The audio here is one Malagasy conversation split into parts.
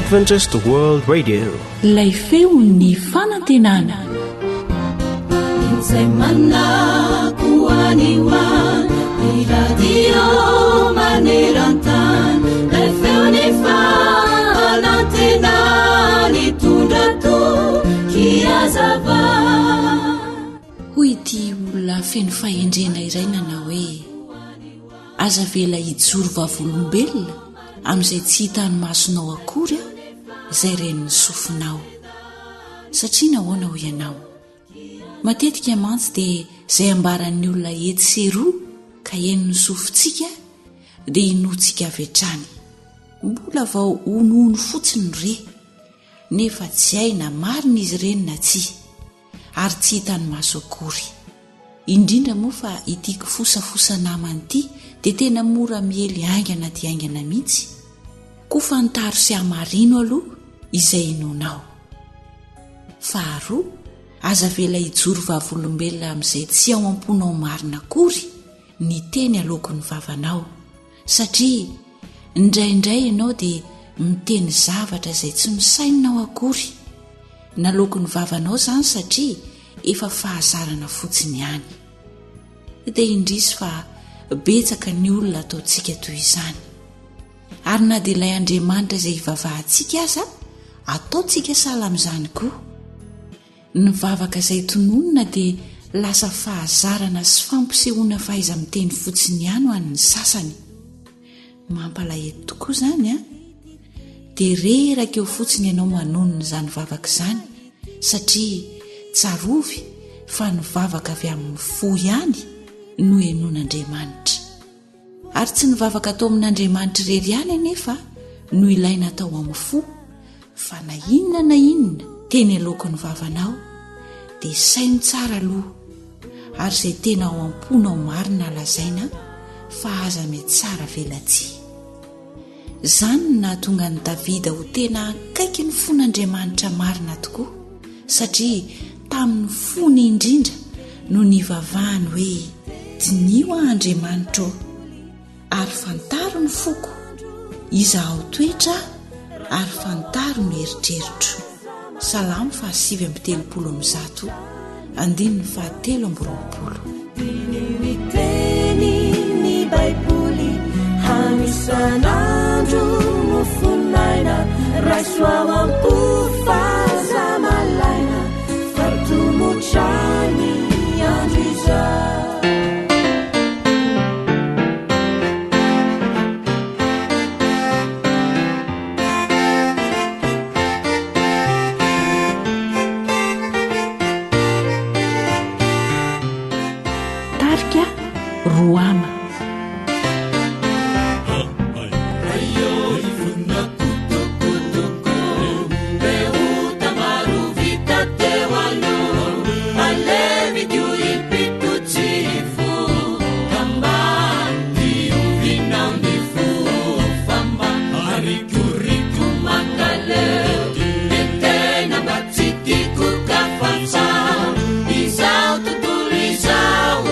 Adventist World Radio. Lay feon'ny fanantenana. Izay manakoaniwa ny radio maneran-tany lay feon'ny fanantenana nitondra tokiazava. Hoy ity olona feno fahendrena iray nanao hoe aza vela hijoro vavolombelona amin'izay tsy hitany masonao akory izay reniny sofinao satria nahoana ho ianao. Matetika mantsy dia izay ambaran'ny olona ety seroa ka henony sofintsika dia inotsika avy hatrany. Mbola vao onono fotsiny re nefa tsy aina marina izy ireny na tsia ary tsy hitany maso akory. Indrindra moa fa itiako fosafosa namany ity dia tena mora miely aingana dia aingana mihitsy. Koa fantaro sy amarino aloha izay inonao. Faharoa, aza vela hijoro vavolombelona amin'izay tsy ao am-ponao marina akory ny teny alokon'ny vavanao, satria indraindray ianao dia miteny zavatra izay tsy misainao akory nalokon'ny vavanao zany satria efa fahazarana fotsiny ihany. Dia indrisy fa betsaka ny olona ataontsika toy izany. Ary na dia ilay Andriamanitra izay hivavahantsika aza ataontsika sahala amin'izany koa. Ny vavaka izay tononona dia lasa fahazarana sy fampisehoana fahaiza-miteny fotsiny ihany ho an'ny sasany. Mampalahelo tokoa izany dia reraka eo fotsiny ianao manonona izany vavaka izany satria tsarovy fa ny vavaka avy amin'ny fo ihany no henon'Andriamanitra. Ary tsy ny vavaka atao amin'Andriamanitra irery ihany anefa no ilaina atao amin'ny fo, fa na inona teny alokon'ny vavanao dia saino tsara aloha ary izay tena ao am-ponao marina lazaina fa aza mety tsara velatsia. Izany no nahatonga ny Davida ho tena akaiky ny fon'Andriamanitra marina tokoa satria tamin'ny fony indrindra no nivavahany hoe dinio Andriamanitra ary fantaro ny foko, izaho toetra ary fantaro ny eritreritro. Salamo 7:30 andininy 7:20. Miteny ny Baiboly hamisanandro no fonaina raisoao am-pofazamalaina fatomotrany andro izao. Roama Izao tontolo izao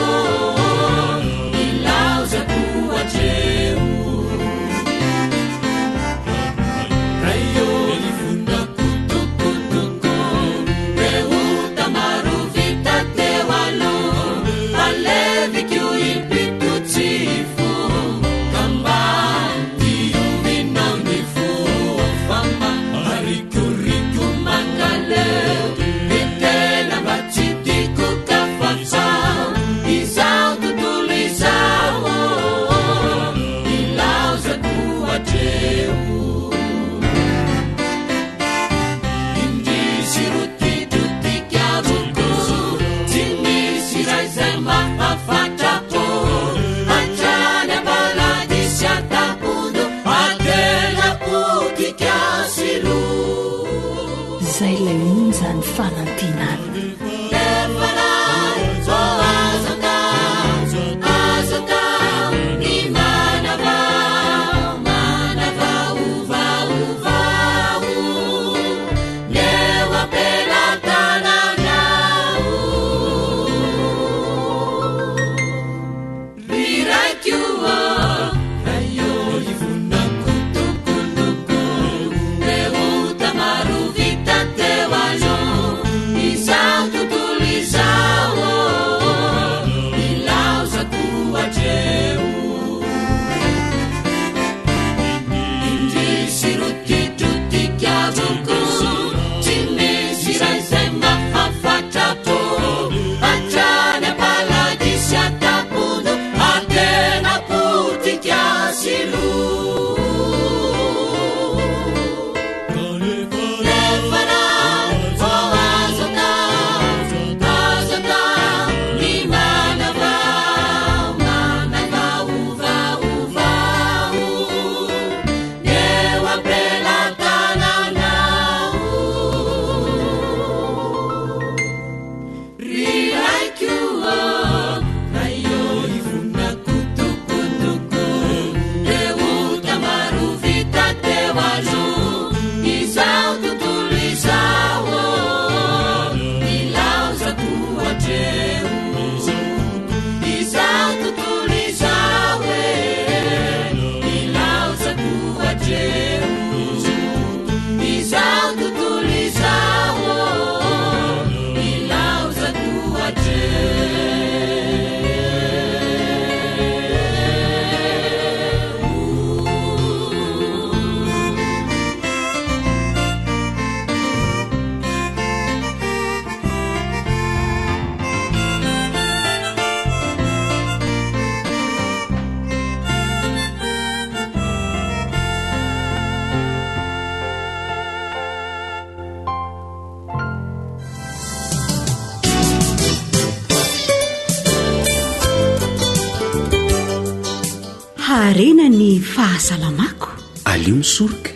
haharena ny fahasalamako. alio misoroka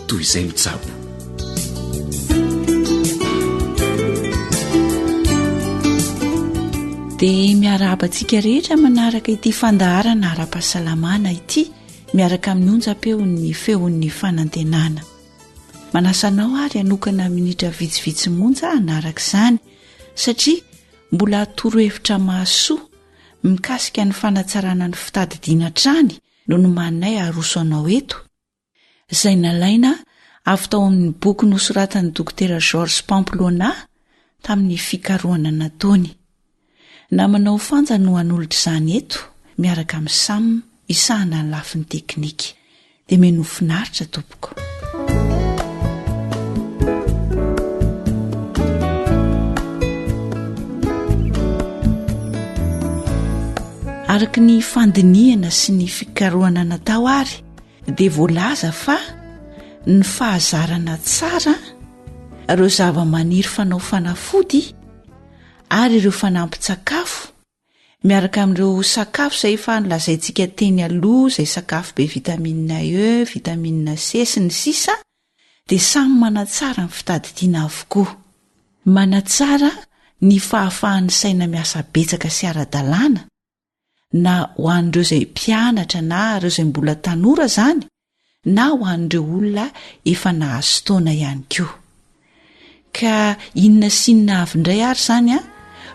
toy izay mitsabo. dia miara-abantsika rehetra manaraka ity fandaharana ara-pahasalamana ity, miaraka amin'ny onja-peo ny feon'ny fanantenana. Manasanao ary hanokana minitra vitsivitsy monja hanaraka izany, satria mbola atoro hevitra mahasoa mikasika ny fanatsarana ny fitadidiana trany no nomaninay arosoanao eto. Izay nalaina avy tao amin'ny boky nosoratan'ny dokotera Georges Pamplona tamin'ny fikarohana nataony. Namanao fanja no hanolotra izany eto, miaraka amin'ny Sam isahana ny lafin'ny teknika. Dia meno finaritra tompoko. Araka ny fandiniana sy ny fikarohana natao ary, dia voalaza fa ny fahazarana tsara ireo zava-maniry fanao fanafody ary ireo fanampin-tsakafo, miaraka amin'ireo sakafo izay efa nolazaintsika teny aloha, izay sakafo be vitamine E, vitamine C sy ny sisa, dia samy manatsara ny fitadidiana avokoa. Manatsara ny fahafahan'ny saina miasa betsaka sy ara-dalàna, na ho an'ireo izay mpianatra na ireo izay mbola tanora izany, na ho an'ireo olona efa nahazo taona ihany koa. Ka inona sy inona avy indray ary izany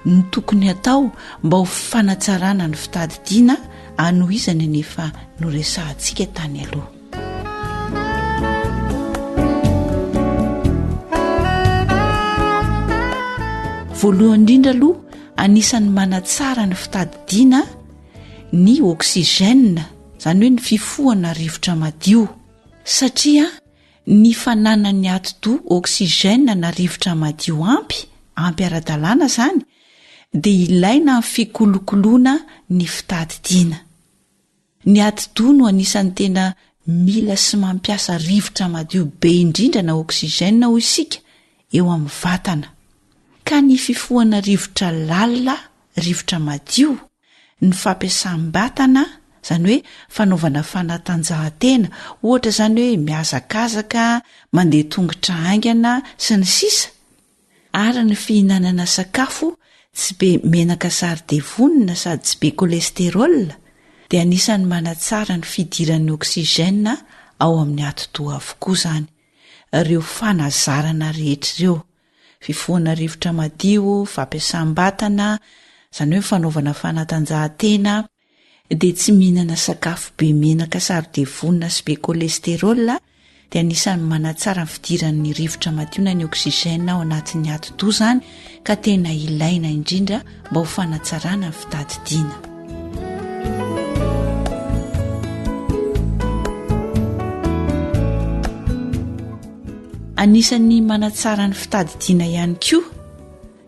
no tokony atao mba ho fanatsarana ny fitadidiana anohizana nefa noresahantsika tany aloha. Voalohany indrindra aloha, anisan'ny manatsara ny fitadidiana ny oksygène, izany hoe ny fifohana rivotra madio, satria ny fananany atidoha oksygène na rivotra madio ampy ara-dalàna izany, dia ilaina amin'ny fikolokoloana ny fitadidiana. Ny atidoha no anisan'ny tena mila sy mampiasa rivotra madio be indrindra na oksygène ho isika eo amin'ny vatana. Ka ny fifohana rivotra lalina, rivotra madio, ny fampiasam-batana, izany hoe fanaovana fanatanjahantena, ohatra izany hoe mihazakazaka, mandeha tongotra aingana sy ny sisa, ary ny fihinanana sakafo tsy be menaka sardevonina sady tsy be kolesterol, dia anisan'ny manatsara ny fidiran'ny oksygène ao amin'ny atidoha avokoa izany. Ireo fanazarana rehetra ireo, fifohana rivotra madio, fampiasam-batana, izany hoe fanaovana fanatanjahantena, dia tsy mihinana sakafo be menaka sardevonina sy be kolesterol, dia anisan'ny manatsara ny fidiran'ny rivotra madio na ny oksygène ao anatin'ny atidoha izany, ka tena ilaina indrindra mba ho fanatsarana ny fitadidiana. Anisan'ny manatsara ny fitadidiana ihany koa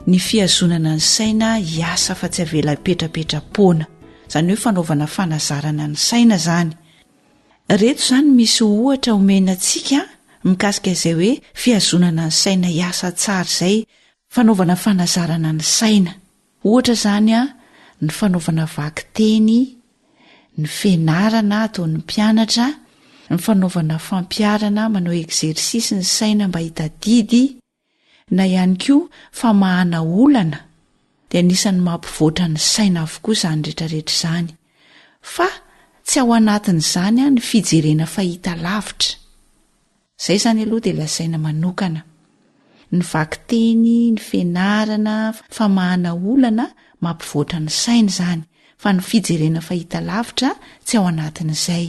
ny fihazonana ny saina hiasa fa tsy avela petrapetra-poana, izany hoe fanaovana fanazarana ny saina izany. Reto izany misy ohatra omenantsika mikasika izay hoe fihazonana ny saina hiasa tsara izay, fanaovana fanazarana ny saina. Ohatra izany ny fanaovana vaky-teny, ny fianarana ataon'ny mpianatra, ny fanaovana fampiarana manao ekzersisy ny saina mba hitadidy, na ihany koa famahana olana, dia anisan'ny mampivoatra ny saina avokoa izany rehetrarehetra izany. Fa tsy ao anatin'izany ny fijerena fahita lavitra. Izay izany aloha dia lazaina manokana. Ny vaky-teny, ny fianarana, famahana olana mampivoatra ny saina izany, fa ny fijerena fahita lavitra tsy ao anatin'izay.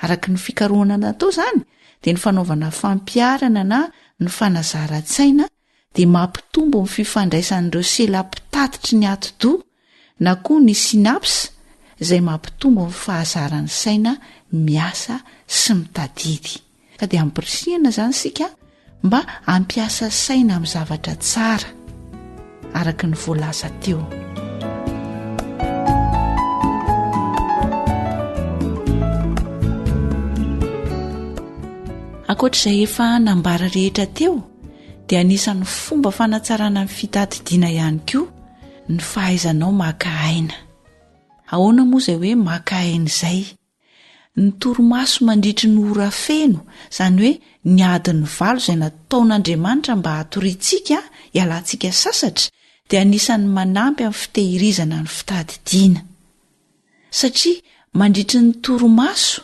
Araka ny fikarohana natao izany, dia ny fanaovana fampiarana na ny fanazara-tsaina dia mampitombo amin'ny fifandraisan'ireo sela-pitatitry ny atidoha na koa ny synapse, izay mampitombo amin'ny fahazaran'ny saina miasa sy mitadidy. Ka dia ampirisihana izany sika mba hampiasa saina amin'ny zavatra tsara araka ny voalaza teo. Ankoatr'izay efa nambara rehetra teo, dia anisan'ny fomba fanatsarana ny fitadidiana ihany koa ny fahaizanao maka aina. Ahoana moa izay hoe maka aina izay? ny torimaso mandritry ny ora feno, izany hoe ny adiny valo izay nataon'Andriamanitra mba hatoritsika hialantsika sasatra, dia anisany manampy amin'ny fitehirizana ny fitadidiana. Satria mandritry ny torimaso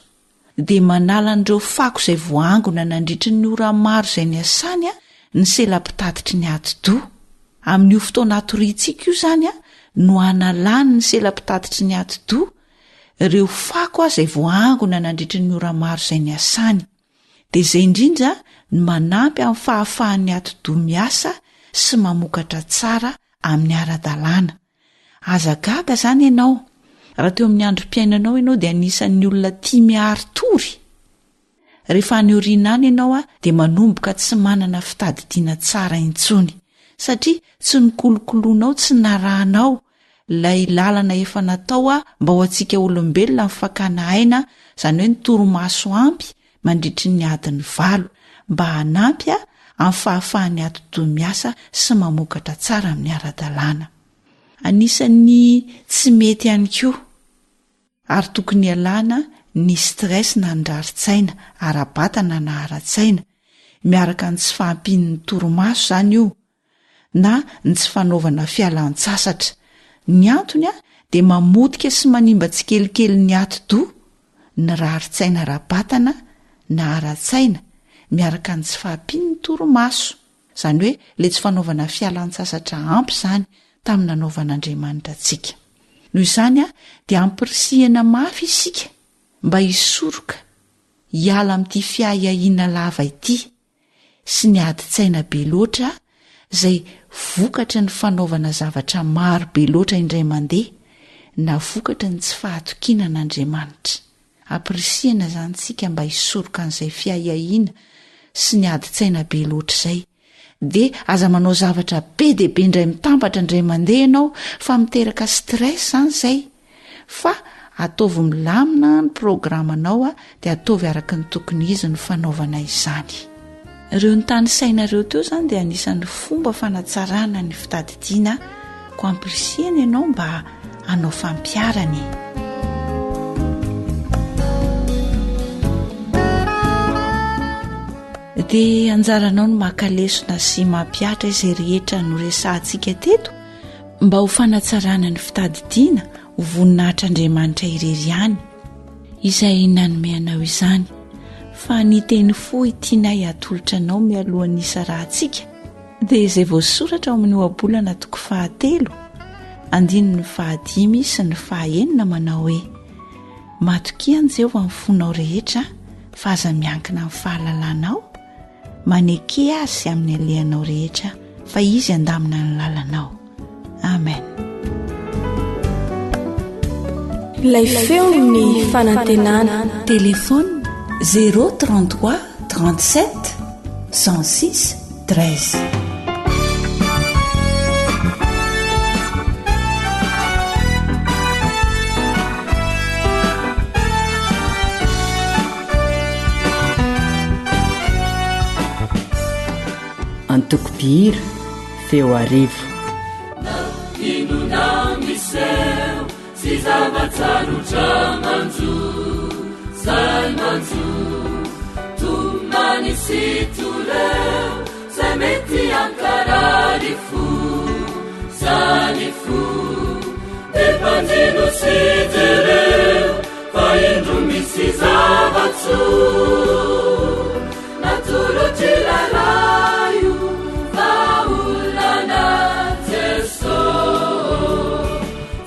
dia manala an'ireo fako izay voangona nandritry ny ora maro izay ny asany ny selam-pitatitry ny ati-doha. Amin'io fotoana hatoritsika io izany no analany ny selam-pitatitry ny ati-doha ireo fako izay voangona nandritry ny ora maro izay ny asany. Dia izay indrindra no manampy amin'ny fahafahan'ny ati-doha miasa sy mamokatra tsara amin'ny ara-dalàna. Aza gaga izany ianao. Raha teo amin'ny androm-piainanao ianao dia anisan'ny olona tia miaro tory. Rehefa any aoriana any ianao dia manomboka tsy manana fitadidiana tsara intsony, satria tsy nikolokoloanao, tsy narahanao ilay lalana efa natao mba ho antsika olombelona mifakana aina, izany hoe ny torimaso ampy mandritry ny adiny valo, mba hanampy amin'ny fahafahan'ny ati-doha miasa sy mamokatra tsara amin'ny ara-dalàna. Anisan'ny tsy mety ihany koa ary tokony ialana ny stress na ndraritsaina, ara-batana na ara-tsaina, miaraka ny tsy fahampian'ny torimaso izany io, na ny tsy fanaovana fialan-tsasatra. Ny antony dia mamotika sy manimba tsikelikely ny ati-doha, ny raritsaina ara-batana na ara-tsaina, miaraka ny tsy fahampian'ny torimaso. Izany hoe ilay tsy fanaovana fialan-tsasatra ampy izany tamin'ny nanaovan'Andriamanitra antsika. Noho izany dia ampirisihana mafy isika mba hisoroka hiala amin'ity fiahiahiana lava ity sy ny adi-tsaina be loatra izay vokatry ny fanaovana zavatra maro be loatra indray mandeha, na vokatry ny tsy fahatokinan'Andriamanitra. Ampirisihana izany isika mba hisoroka an'izay fiahiahiana sy ny adi-tsaina be loatra izay. Dia aza manao zavatra be dia be indray mitambatra indray mandeha ianao fa miteraka stress izany izay, fa ataovy milamina ny programanao dia ataovy araka ny tokony izy ny fanaovana izany. Ireo ny tany sainareo teo izany dia anisan'ny fomba fanatsarana ny fitadidiana ko ampirisihana ianao mba hanao fampiarany. Dia anjaranao no makalesona sy mampiatra izay rehetra no resantsika teto mba ho fanatsarana ny fitadidiana ho voninahitr'Andriamanitra irery ihany, izay nanome anao izany. Fa ny teny fohy tianay hatolotra anao mialohan'ny isa rahantsika dia izay voasoratra ao amin'ny ohabolana 7 andininy 5 sy ny 9 manao hoe: matokian Jehovah amin'ny fonao rehetra fa aza miankina amin'ny fahalalanao, maneke azy amin'ny alehanao rehetra fa izy andamina ny lalanao. Amen. Ilay feo ny fanantenana. Téléphone 033 37 106 13. Antokopihira feo arivo. Inona miseo si zavatsarotra manjo zay manjo tonany sy toleo zay mety ankarary fo zany fo de mpanjino sy jereo fa indro misy zavatso natolotry lalaio fa olana Jeso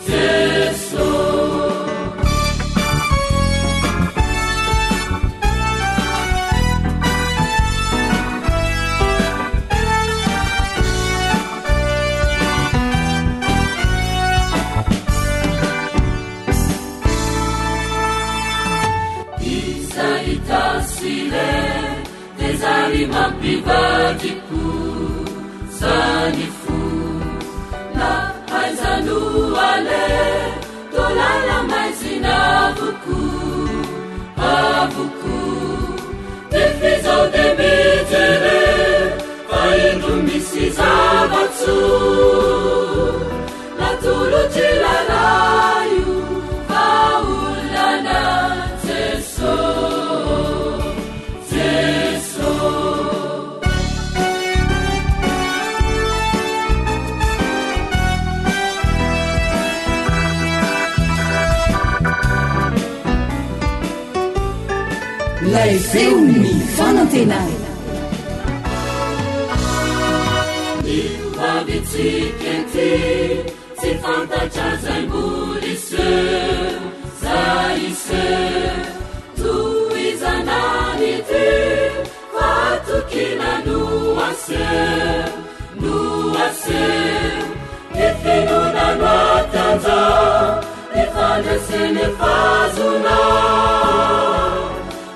Jeso. Isaitasile tezari mampivadiku sanifu la haizanuale tolala maizina avuku defizao de mijere faindru misi zavatsu natuluti lalayu faulana Jesu lay feony fanantenana Vavitsikenti si fantatra zay molise zaise tuizananity fatukina nuase ifinunanatanja ifandesene fazuna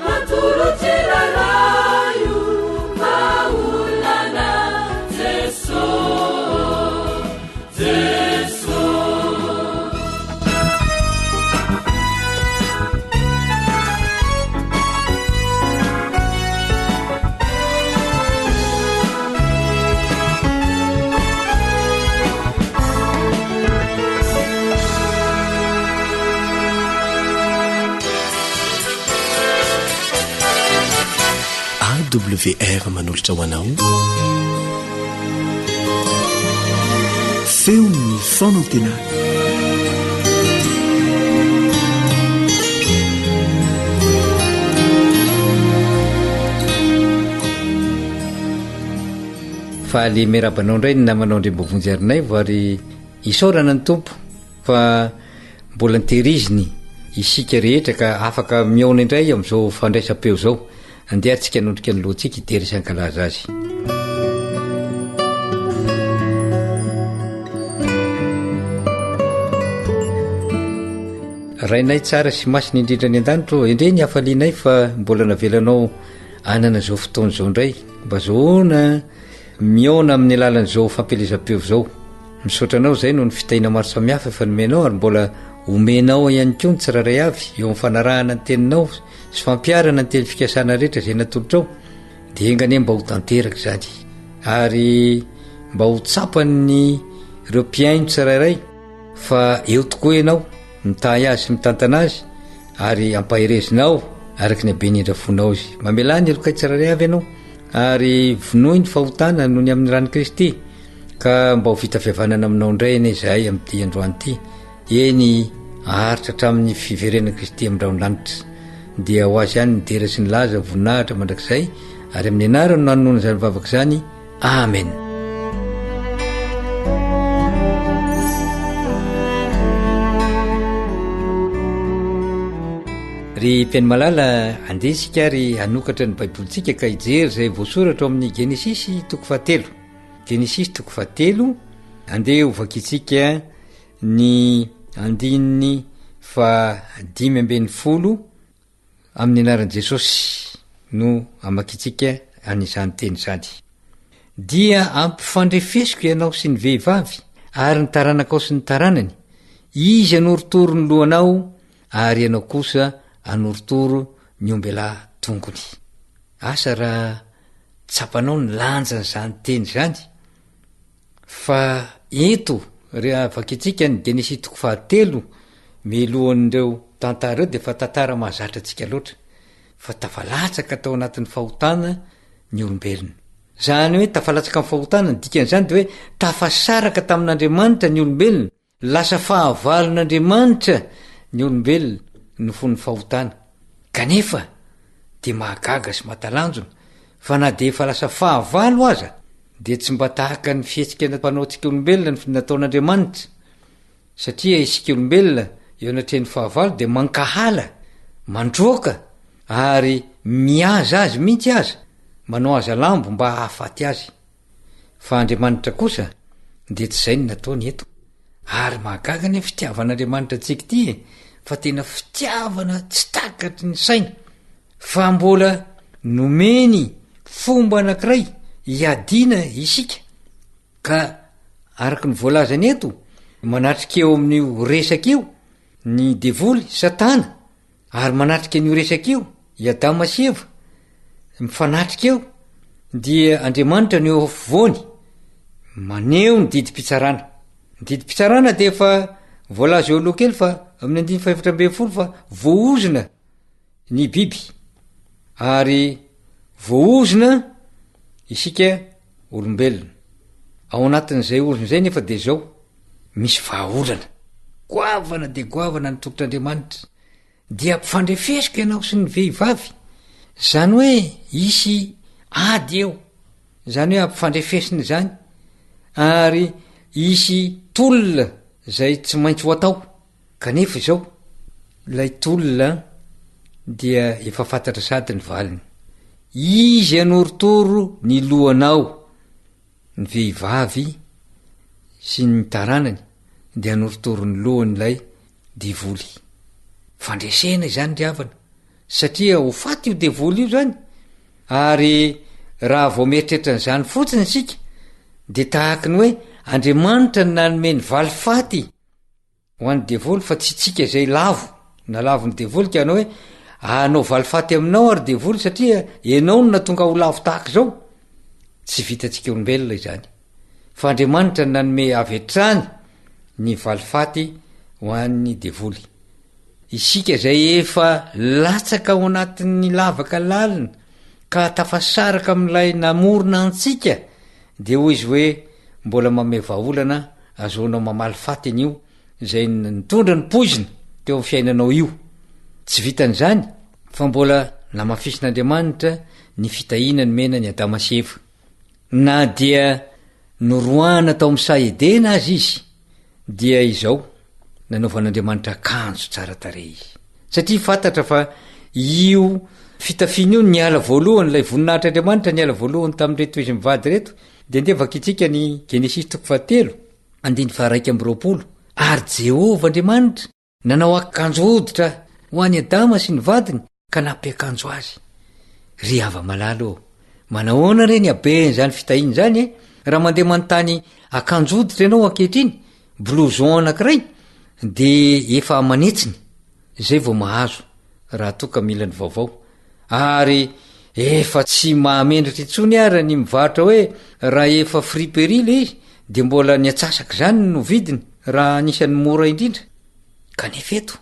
matulutilarayu maulana zeso WR manolotra ho anao feony fanantenana fa le merabanao indray ny namanao ndrembovonjyarinay voary isaorana ny tompo fa mbola nitehiriziny isika rehetra ka afaka miaona indray am'izao fandraisam-peo zao andeha atsika nondrika ny lohantsika hitery isan-kalaza azy rainay tsara sy masiny indrindra ny an-danitro indre ny hafalianay fa mbola navelanao anana zao fotoana zao indray mba zaona miaona amin'ny alalan'izao fampelezam-peo zao misaotranao zay no ny fitaina maro samihafa efa nomenao ary mbola omenao ihany koa ny tsiraray avy eo amin'ny fanarahana ny teninao sy fampiarana ny teny fikasana rehetra zay natolotrao dia engane mba ho tanteraka zany ary mba ho tsapany ireo mpiaino tsirairay fa eo tokoa ianao mitahy azy sy mitantana azy ary ampahirezinao araky ny aben'indra fonao izy mamelany elokay tsiraray avy ianao ary vonoy ny fahotana noho ny amin'ny rany Kristy ka mba ho vita fihavanana aminao indray ane zahay amin'ity androany ity eny aharitra hatramin'ny fiverenana Kristy amin'ndraonlanitra dia ho azy ihany nidera sy ny laza voninahitra mandrakizay ary amin'ny anarany no nanonona zany vavaka zany amen ry mpiaino malala andesika ary hanokatra ny baibolitsika ka hijery zay voasoratra amin'ny Genesisy toko 7 Genesisy toko 7 andeha hovakitsika ny andininy fa 5:10 amin'ny anaran'i Jesosy no amakitsika an'izany teny zany dia ampifandrefesiko ianao sy ny vehivavy ary ny taranakao sy ny taranany izy anoritoro ny lohanao ary ianao kosa anoritoro ny ombelahy tongony asa raha tsapanao ny lanjany zany teny zany fa eto reha vakitsika ny Genesisy toko 7 milohan'ireo tantara reo dia fa tantara mahazatra antsika loatra fa tafalatsaka tao anatin'ny fahotana ny olombelona zany hoe tafalatsaka amin'ny fahotana ny dikan'izany dia hoe tafasaraka tamin'Andriamanitra ny olombelona lasa fahavalon'Andriamanitra ny olombelona no fon'ny fahotana kanefa dia mahagaga sy mahatalanjona fa na dia efa lasa fahavalo aza dia tsy mba tahaka ny fihetsika mpanao-tsika olombelona ny nataon'Andriamanitra satria isika olombelona eo anatrehan'ny fahavalo dia mankahala mandroaka ary miaza azy mihitsy aza manao aza lambo mba hahafaty azy fa Andriamanitra kosa dia tsy zay ny nataony eto ary mahagaga ny fitiavan'Andriamanitra antsika ity fa tena fitiavana tsy takatry ny saina fa mbola nomeny fomba anankiray hiadina isika ka araky ny voalazany eto manatrika eo amin'io resaka io ny devoly Satana ary manatrika an'io resaka io i Adama sy Eva mifanatrika eo dia Andriamanitra ny eo afovoany maneo ny didi-pitsarana ny didi-pitsarana dia efa voalaza eo aloha kely fa amin'ny 5:40 fa voaozona ny biby ary voaozona isika olombelona ao anatin'izay ozona zay nefa dia zao misy vahaolana goavana dia goavana ny tokotr'Andriamanitra dia mpifandrefesiko ianao sy ny vehivavy zany hoe isy ady eo, zany hoe ampifandrefesiny zany, ary isy tolona zay tsy maintsy ho atao. Kanefa zao lay tolona dia efa fantatra sady ny valiny, izy anorotoro ny lohanao, ny vehivavy sy ny taranany dia anorotoro ny lohan'ilay devoly. Fandresena izany ry havana, satria ho faty io devoly io zany. Ary raha vao mieritreritra n'izany fotsiny sika de tahaka ny hoe Andriamanitra ny nanome ny valy faty ho an'ny devoly, fa tsy tsika zay lavo na lavo ny devoly ka anao hoe anao valy faty aminao ary devoly, satria enao no natonga ho lavo tahaka zao. Tsy vitatsika olombelona izany, fa Andriamanitra ny nanome avy hatrany ny valy faty ho an'ny devoly. Isika zay efa latsaka ao anatin'ny lavaka lalina ka tafasaraka amin'ilay namorona antsika, de hoy izy hoe mbola mame vahaolana azonao mamaly faty an'io zay nitondra ny poizina teo amin'ny fiainanao io. Tsy vitan'izany fa mbola namafisin'Andriamanitra ny fitahiana ny mena ny Adama sy Eva, na dia noroana tao amin'ny Saedena azy izy, dia izao nanaovan'Andriamanitra akanjo tsara tarehy izy, satria fantatra fa io fitafiana io niala voalohany, lay voninahitr'Andriamanitra niala voalohany tamin'reto izy mivady reto. De ndevaka itsika ny Genesis 3:1-20. Ary Jehova Andriamanitra nanao akanjo hoditra ho an'ny Adama sy ny vadiny ka nampiakanjo azy. Ry hava malalo, manahoana reny aben zany fitahiany zany raha mandeha manontany akanjo hoditra ianao ankehitriny, blouson anankiray, de efa manetsiny zay vao mahazo raha toka mila ny vaovao. Ary efa tsy mahamendritra itsony ara ny mivarotra hoe raha efa friperie le izy de mbola ny atsasaka zany no vidiny raha anisan'ny mora indrindra. Kanefa eto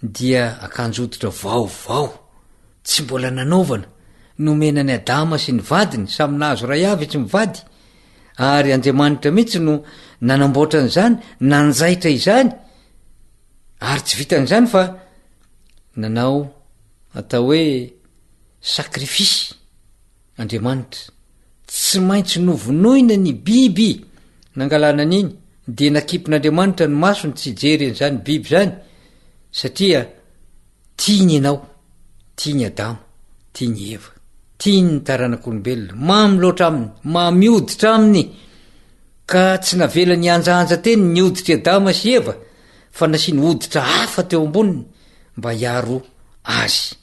dia akanjo hoditra vaovao, tsy mbola nanaovana, nomena ny Adama sy ny vadiny, samy nahazo ray avy tsy mivady. Ary Andriamanitra mihitsy no nanamboatra n'izany, nanjaitra izany. Ary tsy vitan'izany fa nanao atao hoe sakrifisy. Andriamanitra tsy maintsy novonoina ny biby nangalana an'iny, de nakipin'Andriamanitra ny masony tsy jery an'izany biby zany, satria tiany ianao, tiany Adama, tiany Eva, tiany ny taranak'olombelona, mamy loatra aminy, mamioditra aminy, ka tsy navela ny anjaanja teny ny oditry Adama sy Eva, fa nasiany oditra hafa teo amboniny mba hiaro azy.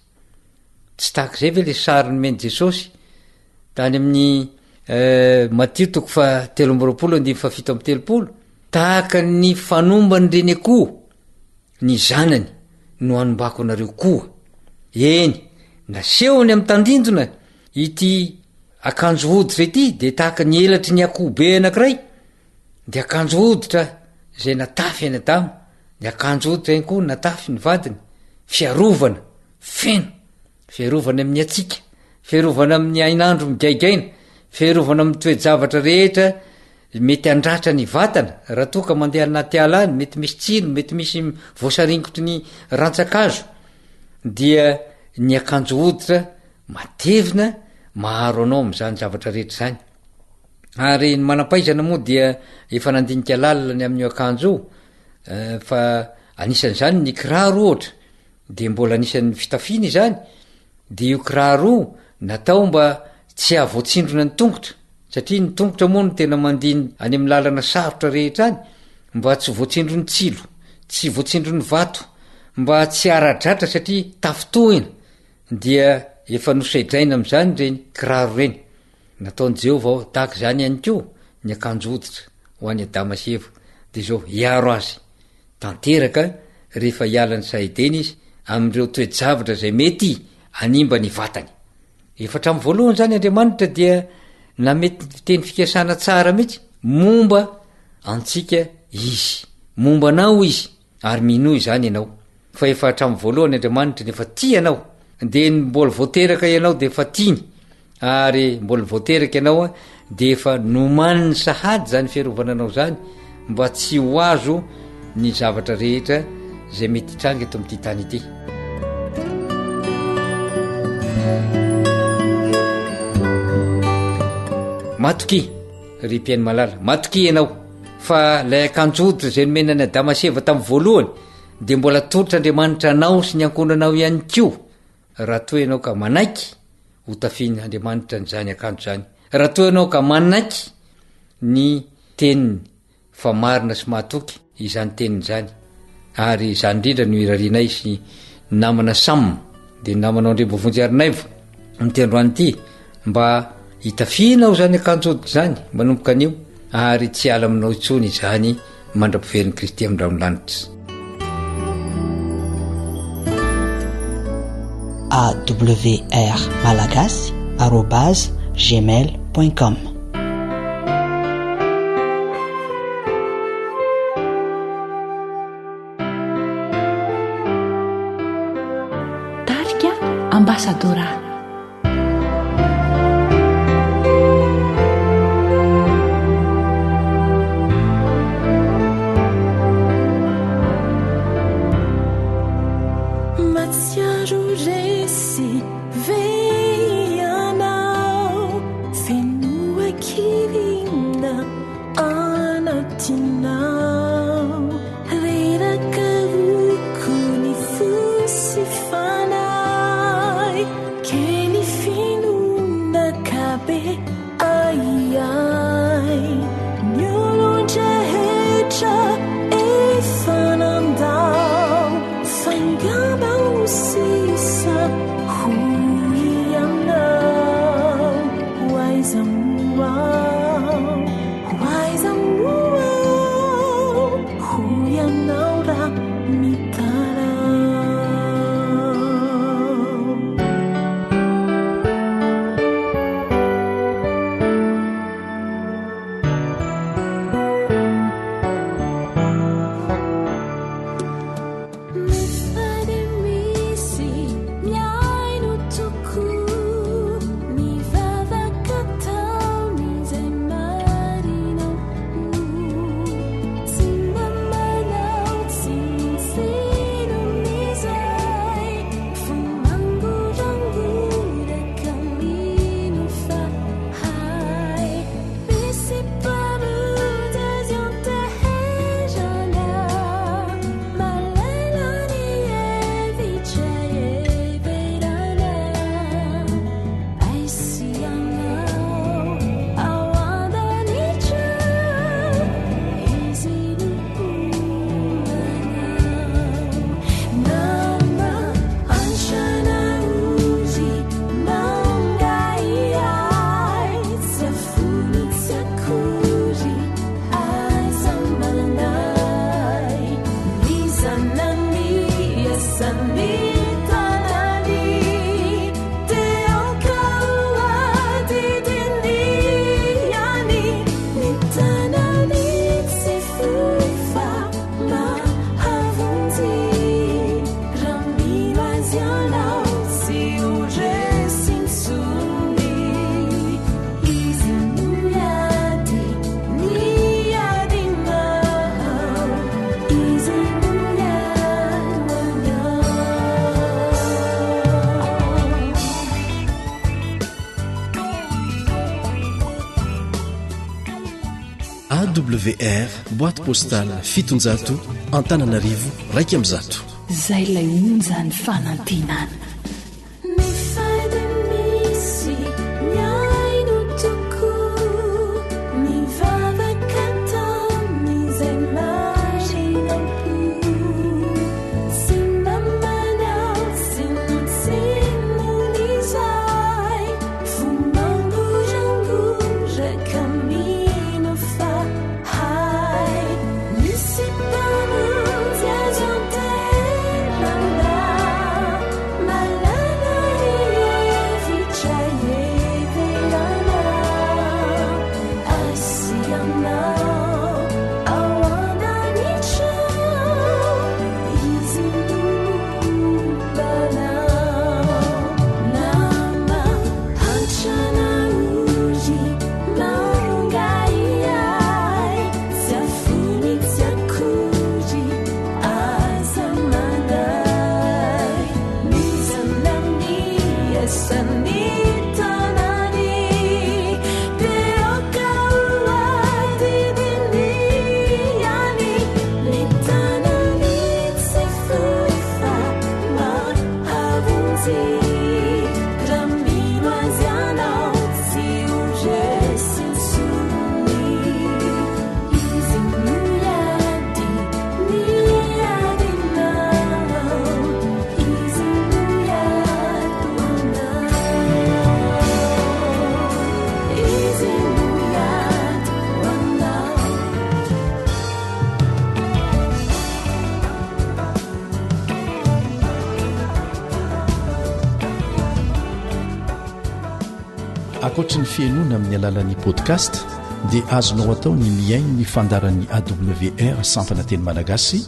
Tsy tahaka zay ve le sary nomeny Jesosy tany amin'ny Matthieu 13:7-7, tahaka ny fanombany reny akoho ny zanany no anombako anareo koa. Eny, nasehony amin'ny tandindona ity akanjo hoditra ity, de tahaka ny elatry ny akoho be anankiray, de akanjo hoditra zay natafy any Adama, de akanjo hoditra eny koa natafy ny vadiny. Fiarovana feno, fiarovana amin'ny atsika, fiarovana amin'ny ainandro migaigaina, fiarovana amin'ny toe-javatra rehetra mety andratra ny vatana. Raha toa ka mandeha anaty ala any, mety misy tsiro, mety misy voasaringotry ny rantsakazo, dia ny akanjo hoditra matevina maharo anao am'izany zavatra rehetra zany. Ary ny manampaizana moa dia efa nandinika lalina amin'ny akanjo io, fa anisan'izany ny kiraro ohatra, de mbola anisan'ny fitafiana izany. De io kiraro natao mba tsy ahavoatsindrona ny tongotra, satria ny tongotra moa no tena mandiny any amin'ny lalana sarotra rehetra any, mba tsy voatsindro ny tsilo, tsy voatsindro ny vato, mba tsy aradratra satria tafitohina. Dia efa nosaidraina am'izany reny kiraro reny. Nataony Jehova tahaka zany ihany koa ny akanjo hoditra ho an'ny Adama sy Eva, de zao hiaro azy tanteraka rehefa hiala ny Saedena izy amin'ireo toe-javatra zay mety animba ny vatany. Efa hatramin'ny voalohany zany Andriamanitra dia namety teny fikasana tsara mihitsy momba antsika izy, momba anao izy, ary minoy zany ianao. Fa efa hatramin'ny voalohany Andriamanitra nefa tia anao, de mbola voateraka ianao de efa tiany, ary mbola voateraka ianao de efa nomany ny sahady zany fiarovana anao zany, mba tsy ho azo ny zavatra rehetra zay mety hitranga eto amin'ity tany ity. matoky ry mpiainy malala matoky ianao fa lay akanjoditra zay nomenana damaseva tamin'ny voalohany dia mbola tolotra Andriamanitra anao sy ny ankonanao ihany koa raha toa ianao ka manaiky ho tafiany Andriamanitra n'izany akanjo zany raha toa ianao ka manaiky ny teniny fa marina sy mahatoky izany teniny zany ary izany indrindra no irarinay sy namana samma dia namanao Andriambovonjy-Arinaivo nytendroany ity mba hitafianao zany akanjoditra zany manomboka anio ary tsy ala aminao intsony izany mandra-piveriny Kristy amin-dranolanitra. AWR Malagasy @gmail.com. Tarika Ambassadora. AWR boîte postale 700 Antananarivo 100. Zay lay onjany fanantenana. My akoatra ny fiainoana amin'ny alalan'ni podcast dia azonao atao ny miaino ny fandaran'ny awr sampana teny malagasy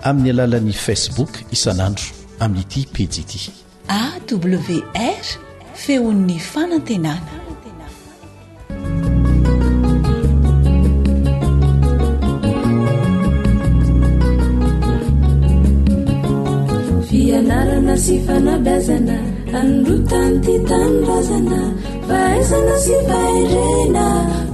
amin'ny alalan'ni facebook isanandro amin'ity pejy ity awr feon'ny fanantenana. fianarana sy fanabeazana androtany ty tanindrazana fahaizana sy faherena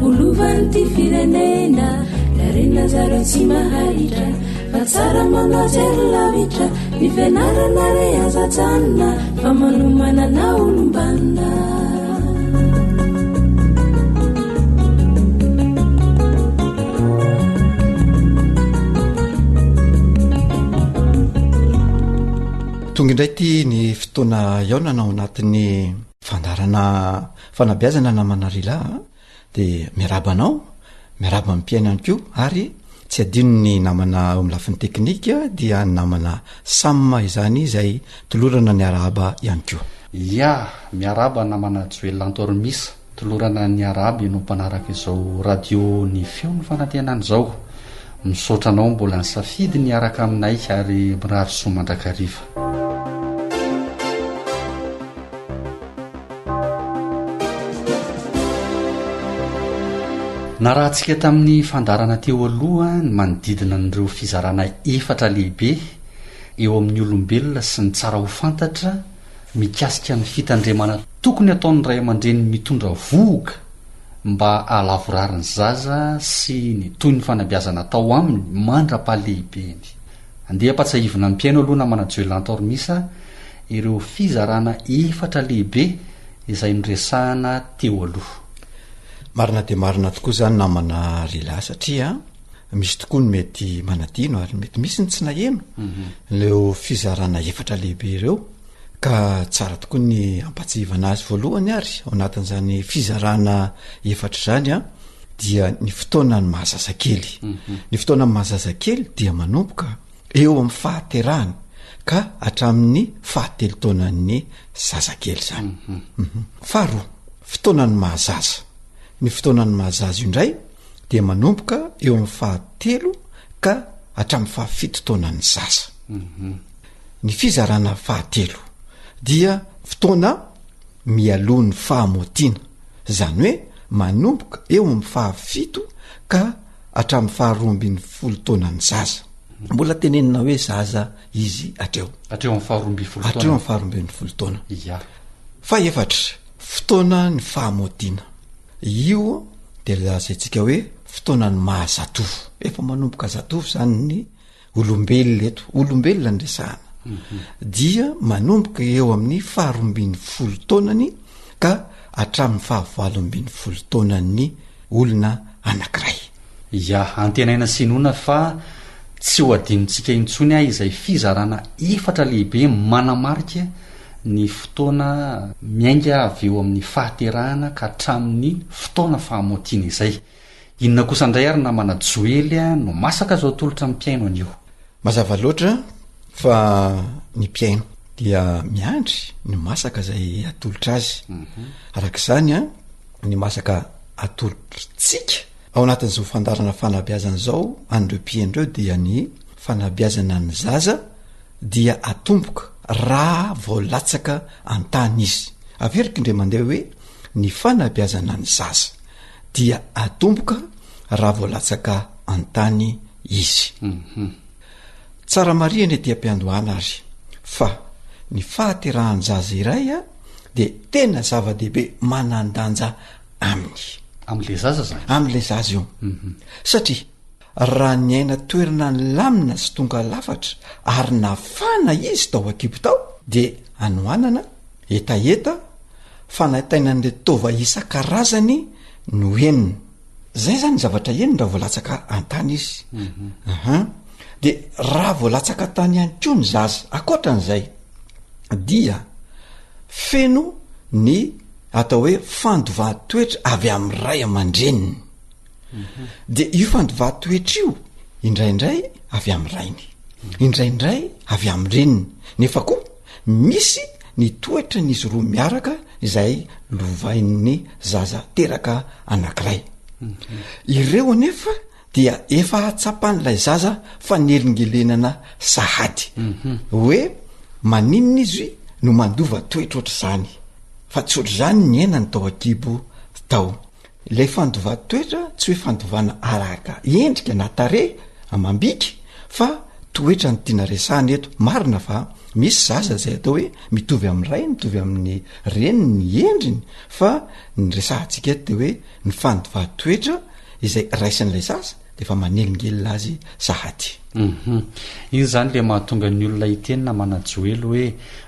olovany ty firenena larena zaro tsy mahahitra fa tsara manajery lavitra ny fianarana re azatsanina fa manomanana olombanina. tonga indray ty ny fotoana iaonana ao anatin'ny fandarana fanabeazana namana rila dia miarabanao miaraba mimpiainany ko ary tsy adino ny namana ao amin'ny lafin'ny teknika dia ny namana samma izany izay tolorana ny araba ihany ko ia miaraba namana joelantormisa tolorana ny araba no mpanaraka izao radio ny feo ny fanantenana izao misaotranao mbola ny safidy ny araka aminay ary mirary soa mandrakariva. na raha ntsika tamin'ny fandarana teo aloha ny manodidina n'ireo fizarana efatra lehibe eo amin'ny olombelona sy ny tsara ho fantatra mikasika ny fitandremana tokony ataon'ny ray aman-dreny mitondra vohoka mba ahalavorariny zaza sy ny toy ny fanabeazana tao aminy mandra-pahalehibeeny. andeha mpatsahivina mpiaino aloha namana joelantormisa ireo fizarana efatra lehibe izay niresahana teo aloha. marina dia marina tokoa zany namana rila satria misy tokoa ny mety manadino ary mety misy ny tsy naheno leo fizarana efatra lehibe ireo ka tsara tokoa ny ampatsihivana azy voalohany ary ao anatin'izany fizarana efatra zany a dia ny fotoana ny mahazazakely ny fotoana ny mahazazakely dia manomboka eo amin'ny fahaterahany ka hatramin'ny fahatelo taonan'ny zazakely zany. faharoa fotoana ny mahazaza ny fotoanany mahazaza io indray dia manomboka eo amin'ny fahatelo ka hatramin'ny fahafito taonany zaza. ny fizarana fahatelo dia fotoana mialohan'ny fahamotiana zany hoe manomboka eo amin'ny fahafito ka hatramin'ny faharoambin'ny folo taonany zaza. mbola tenenina hoe zaza izy atreo amin'ny faharoambin'ny folo taona. faefatra fotoana ny fahamotiana io dia lazaintsika hoe fotoana ny mahazatovo efa manomboka zatovo zany ny olombelona eto olombelona ny resahana dia manomboka eo amin'ny faharoambin'ny folo taonany ka hatramin'ny fahavaloambin'ny folo taonany olona anankiray. ia antenaina sinona fa tsy ho adinontsika intsony ah izay fizarana efatra lehibe manamarika ny fotoana miainga avy eo amin'ny fahaterahana ka hatramin'ny fotoana fahamotiana izay. inona kosa indray ary namana joely a no masaka zao tolotra ny mpiaino anio. mazava loatra fa ny mpiaino dia miandry ny masaka zay atolotra azy arak'izany a ny masaka atolotritsika ao anatin'izao fandarana fanabeazana zao andreo mpiaindreo dia ny fanabeazana ny zaza dia atomboka raha voalatsaka an-tany izy. averika indray mandeha hoe ny fanabeazana ny zaza dia atomboka raha voalatsaka an-tany izy. tsara mariany dia mpiandohana ary fa ny fahaterahan'ny zaza iray a dia tena zava-dehibe manandanja amin'le zaza zany amin'le zaza io satria raha ny aina toerana ny lamina sy tonga lafatra ary nafana izy tao akipo tao dia anoanana etaeta fanatainan'le tova isan-karazany no enina zay zany zavatra enina raha voalatsaka an-tany izy. dia raha voalatsaka tany ihany koa ny zaza akoatran'izay dia feno ny atao hoe fandovahatoetra avy amin'ny ray aman-dreniny dia io fandovahatoetra io indraindray avy amin'ny rainy indraindray avy amin'ny reniny nefa koa misy ny toetra n'izy roa miaraka izay lovain'ny zaza teraka anankiray. Ireo anefa dia efa atsapan'ilay zaza fanelingelenana sahady hoe maninona izy no mandova toetra oatra zany fa tsy oatra zany ny aina ny tao akibo tao. Ilay fandova toetra tsy hoe fandovana araka endrika na tare amambika fa toetra ny tiana resahana eto. Marina fa misy zaza zay atao hoe mitovy amin'ny ray, mitovy amin'ny reniny ny endriny, fa ny resahantsika eto de hoe ny fandova toetra izay raisin'ilay zaza de efa manelingelina azy sahady. Iny zany le mahatonga ny olona itenina manajoelo hoe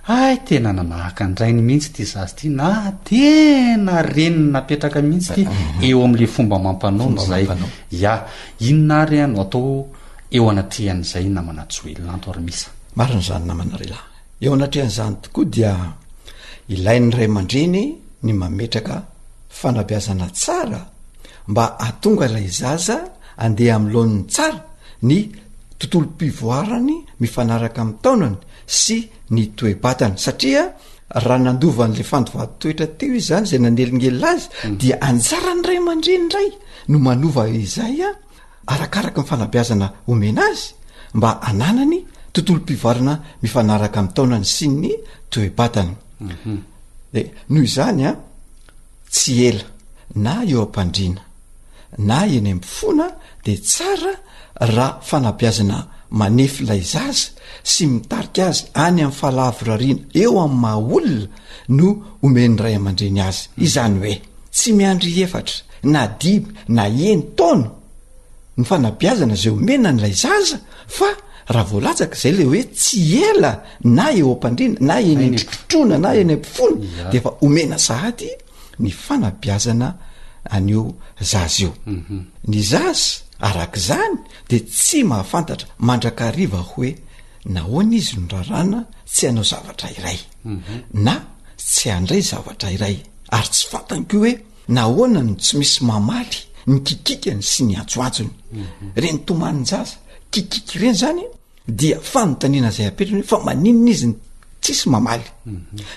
ay tena nanahaka andrainy mihitsy ty zazy ty na tena reniny napetraka mihitsy ty eo am'le fomba mampanaony zay. Ya inona ary ano atao eo anatrehan'izay namanajoelo nanto ary misa. Marina zany namanarela. Eo anatrehan'izany tokoa dia ilain'ny ray aman-dreny ny mametraka fanabeazana tsara mba ahatonga ilay zaza andeha am'lohan'ny tsara ny tontolo-pivoarany mifanaraka amin'ny taonany sy ny toe-batany. Satria raha nandovan'le fandovatoetra teo izy zany zay nanelingelina azy dia anjara ny ray aman-dreny ndray no manova izay arakaraka ny fanabeazana omena azy mba ananany tontolo-pivoarana mifanaraka amin'ny taonany sy ny toe-batany. De noho izany tsy ela na eo am-pandriana na eny am-pifona de tsara raha fanabeazana manefy ilay zaza sy mitarika azy any amin'ny fahalavorariana eo amin'ny maha olona no omen'ny ray aman-dreny azy. Izany hoe tsy miandry efatra na dimy na eny taona ny fanabeazana zay omena n'ilay zaza, fa raha voalatsaka zay le hoe tsy ela na eo am-pandriana na eny an-trotrona na eny am-pifona de efa omena sahady ny fanabeazana an'io zaza io. Ny zaza arak'izany de tsy mahafantatra mandrakariva hoe nahoana izy no rarana tsy hanao zavatra iray na tsy handray zavatra iray, ary tsy fantany koa hoe nahoana no tsy misy mamaly ny kikikany sy ny antsoantsony. Reny toman'ny zaza kikiky reny zany dia fanontaniana zay apetrany fa maninona izy ny tsisy mamaly.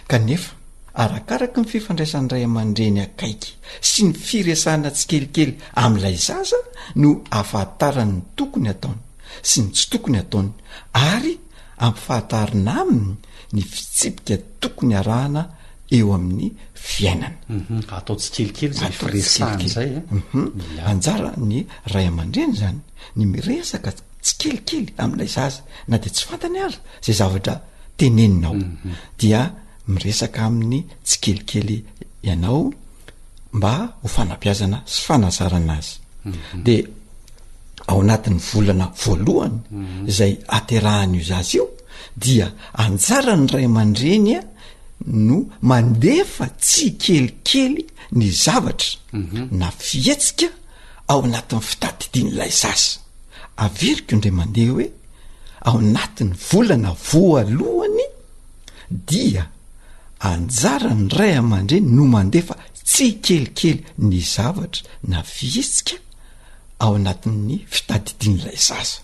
Kanefa arakaraka ny fifandraisan'ny ray aman-dreny akaiky sy ny firesahana tsikelikely amin'ilay zaza no ahafahatarany ny tokony ataony sy ny tsy tokony ataony, ary ampifahatarina aminy ny fitsipika tokony arahana eo amin'ny fiainana. Atao tsikelikely zay firesahana zay. Anjara ny ray aman-dreny zany ny miresaka tsikelikely amin'ilay zaza na de tsy fantany ary zay zavatra teneninao dia miresaka amin'ny tsikelikely ianao mba ho fanabeazana sy fanazarana azy. De ao anatin'ny volana voalohany izay aterahan'io zaza io dia anjara ny ray aman-dreny no mandefa tsikelikely ny zavatra na fihetsika ao anatin'ny fitadidian'ilay zaza. Averiko indray mandeha hoe ao anatin'ny volana voalohany dia anjara ny ray aman-dreny no mandefa tsikelikely ny zavatra na fihetsika ao anatin'ny fitadidian'ilay zaza.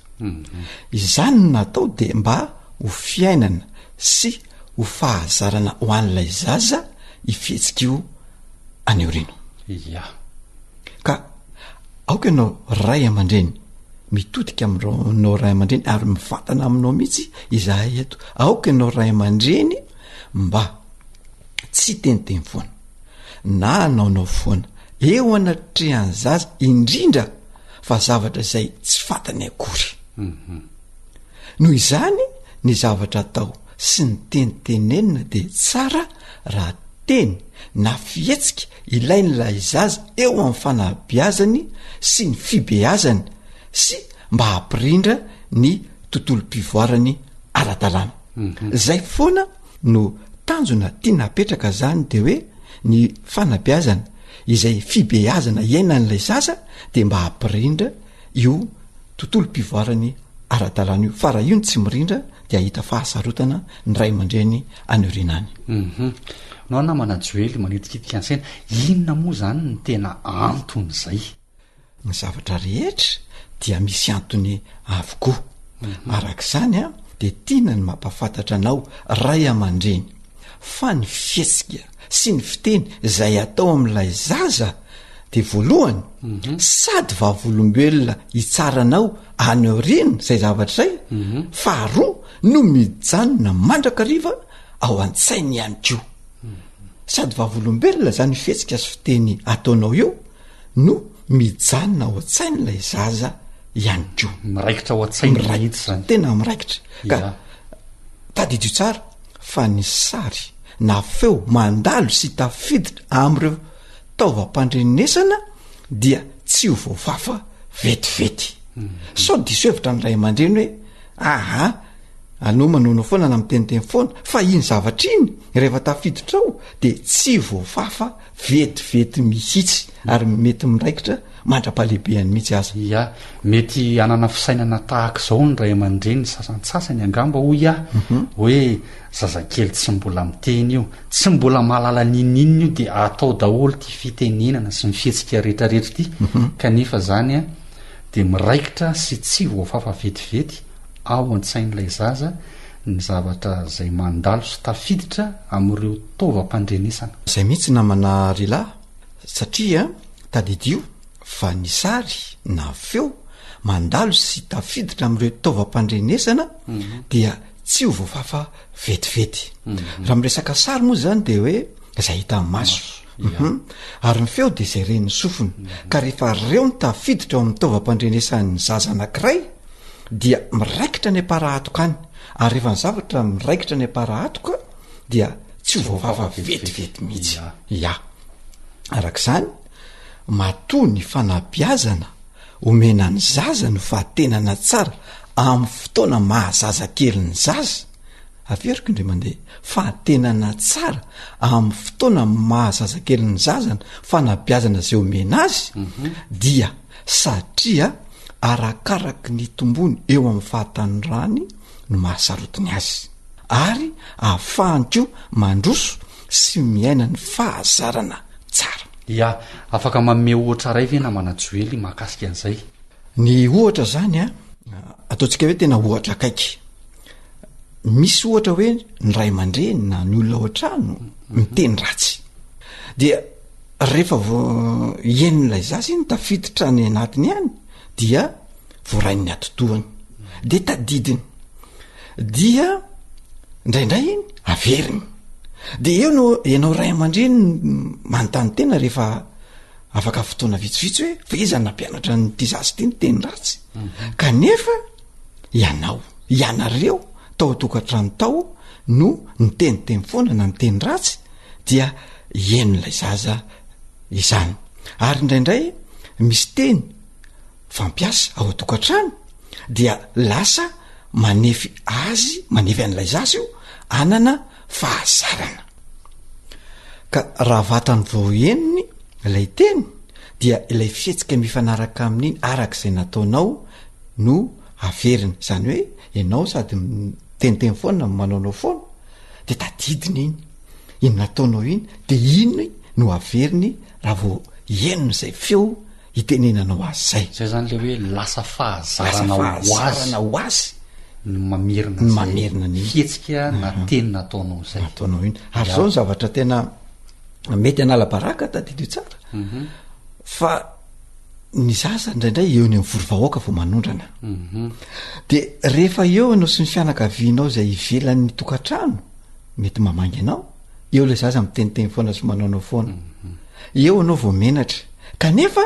Izany no natao de mba ho fiainana sy ho fahazarana ho an'ilay zaza ifihetsika io aneorino. Ka aoka ianao ray aman-dreny mitodika aminao ray aman-dreny ary mivantana aminao mihitsy izahay eto. Aoka ianao ray aman-dreny mba tsy teniteny foana na anaonao foana eo anatrehan'ny zaza indrindra fa zavatra zay tsy fantany akory. Noho izany ny zavatra atao sy ny tenitenenina de tsara raha teny na fihetsika ilain'ilay zaza eo amin'ny fanabeazany sy ny fibeazany sy mba hampirindra ny tontolo-pivoarany ara-dalàna. Zay foana no tanjona tia napetraka zany de hoe ny fanabeazana izay fibeazana iainan'ilay zaza de mba hampirindra io tontolo-pivoarany ara-dalàna io. Fa raha io ny tsy mirindra de ahita fahasarotana ny ray aman-dreny anyorinany. No na manajoely manetikitika ansaina, inona moa zany ny tena antony zay? Ny zavatra rehetra dia misy antony avokoa. Arak'izany de tiana ny mampafantatra anao ray aman-dreny fa ny fihetsika sy ny fiteny izay atao amin'ilay zaza de voalohany sady vavolombelona hitsaranao anyorina zay zavatra zay faharoa no mijanona mandrakariva ao an-tsainy ihany ko sady vavolombelona zany fihetsika sy fiteny ataonao io no mijanona ao an-tsainy lay zaza ihany ko miraikitra ao an-tsainy mihitsy zany tena miraikitra ka tadidio tsara fa ny sary na feo mandalo sy tafiditra am'ireo taovam-pandrenesana dia tsy ho voafafa vetivety sao diso hevitra ny ray aman-dreny hoe aha anao manonao foana na miteniteny foana fa iny zavatra iny rehefa tafiditra ao de tsy voafafa vetivety mihitsy ary mety miraikitra mandra-pahalehibeany mihitsy aza ia mety anana fisainana tahaka zao ny ray aman-dreny sasantsasany angamba hoy hoe zazakely tsy mbola miteny io tsy mbola mahalala ninina io de atao daholo ty fitenenana sy ny fihetsika rehetrarehetra ty kanefa zany a de miraikitra sy tsy voafafa vetivety ao an-tsain'ilay zaza ny zavatra zay mandalo sy tafiditra am'ireo taovam-pandrenesana zay mihitsy namana rila satria tadidio fa ny sary na feo mandalo sy tafiditra am'ireo taovam-pandrenesana dia tsy ho voafafa vetivety raha miresaka sary moa zany de hoe zay hita maso ary ny feo de zay ren'ny sofiny ka rehefa reo ny tafiditra ao amin'ny taovam-pandrenesan'ny zaza anankiray dia miraikitra ny aparahatokany ary rehefa ny zavatra miraikitra ny aparahatoka dia tsy ho voafafa vetivety mihitsy ia arak'izany matoa ny fanabiazana omena ny zaza no fahatenana tsara amin'ny fotoana mahazaza kely ny zaza averiko indre mandeha fahatenana tsara amin'ny fotoana mahazaza kely ny zazana fanabiazana zay omena azy dia satria arakaraky ny tombony eo amin'ny fahatanyrany no mahasarotiny azy ary ahafahany ko mandroso sy miaina ny fahazarana tsara ia afaka manome ohatra ray ve na manajoely mahakasika an'izay ny ohatra zany a ataontsika hoe tena ohatra akaiky misy ohatra hoe ny ray aman-dreny na ny olona ao an-trano miteny ratsy dia rehefa ienon'ilay zaza iny tafiditra ny anatiny ihany dia voarain'ny atotoany de tadidiny dia indraindray iny averiny de eo no ianao ray aman-dreny manontany tena rehefa afaka fotoana vitsivitsy hoe fa iza nampianatra nyty zazy ty ny teny ratsy kanefa ianao ianareo tao tokantrano tao no niteniteny foana na miteny ratsy dia ienon'ilay zaza izany ary indraindray misy teny fampiasa ao atokantrano dia lasa manefy azy manefy an'ilay zaza io anana fahazarana ka raha vatany vao eniny ilay teny dia ilay fihetsika mifanaraka amin'iny arak'izay nataonao no averiny zany hoe ianao sady teniteny foana manaonao foana de tadidiny iny iny nataonao iny de iny no averiny raha vao enony zay feo hitenenanao azy zay zany le hoe lasa fahazarana ho azy mamerina ny fihetsika na teny nataonao zay nataonao iny ary zao ny zavatra tena mety anala-baraka tadidio tsara fa ny zaza indraindray eo ny am'vorovahoaka vo manondrana de rehefa eo anao sy ny fianakavianao zay ivelan'ny tokantrano mety mamangy anao eo le zaza miteniteny foana sy manaonao foana eo anao vo menatra kanefa